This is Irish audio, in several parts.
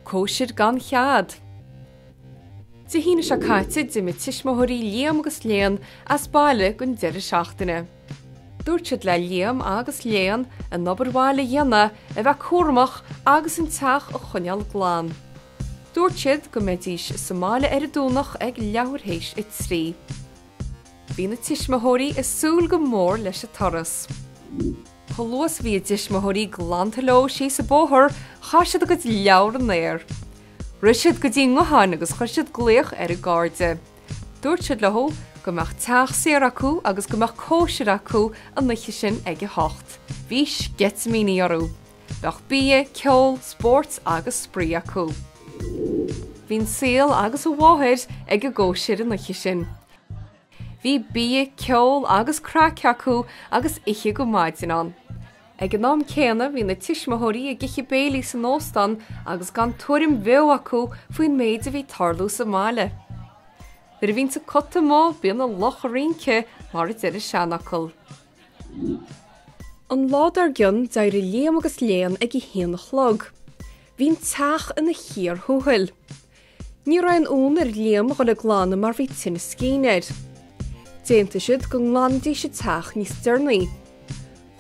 Cóisiad gan Chead. Tá hína se caite de mit tiismothirí líam agus léan as baile gon deire seachtaine. Dúirt le líam agus léan an nobarháile dhéana a bheith cuaramach agus an teach a chuneal gláán. Dúirt go méidís Somála ar a dúnach ag leabharthéis i trí. Bhí na tiismothirí is súil go mór leis a toras. Cholós bhí a tiismothirí glantaló sí sa bóthir chaisiad a go leabhar an néir. Risiad go dtí ngoháin agus chuisiad gléoch ar a gáde. Dúirt lethó go meach teach séar acu agus go meach cóisiad acu an nuiche sin ag a hocht. Bhís getmíní orú. Bheach bia, ceol, sport agus sprí acu. Bhín síl agus a bháthir ag a ggóisiad an nuiche sin. Bhí bia, ceol agus crack acu agus ihe go maidin an. Ag an nám céanna bhí na tiismothirí a giche béilí san nóstan agus gan tuairim bheo acu faoin méid a bhí tarlú Somála. Bhí bhín sa cotta má bíon na loch rionce mar a deire seanachil. An lád ar gionn dair líam agus léan ag i héanach log. Bhín teach ina chiar thuhail. Ní raibh an ón ar líam go le glána mar bhí tinna scíneir. Déanta siad go nglandí si teach níos dearnaí.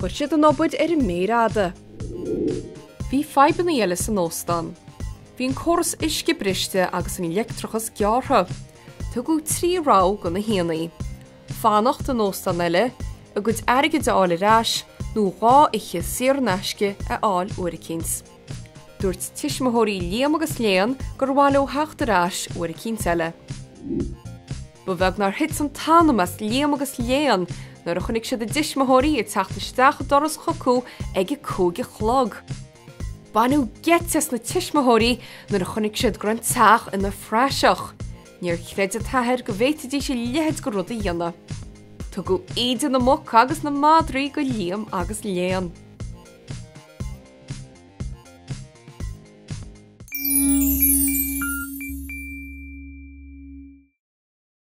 Chuir siad an obaid ar an méráda. Bhí feiban na dhéile san nóstan. Bhín choras isce briste agus an electrachas geartha. Tugadh trí rá go na héanaí. Fánacht an nóstan eile, a gud airge de áil arás, nó rá ihe séar neisce a áil uiricíns. Dúirt tiismothirí líam agus léan gur bháil ó hecht arás uiricíns eile. Ba bheag nar hit an tánamas líam agus léan nar a chunig siad a tiismothirí i teachtasteach doras chocu ag i cóga chlog. Banú getas na tiismothirí nar a chunig siad gur an teach ina freiseach. Níor chreid a tathir go bhéitidí sé lehead go rud a dhéanana. Tugadh iad na muc agus na madraí go líam agus léan.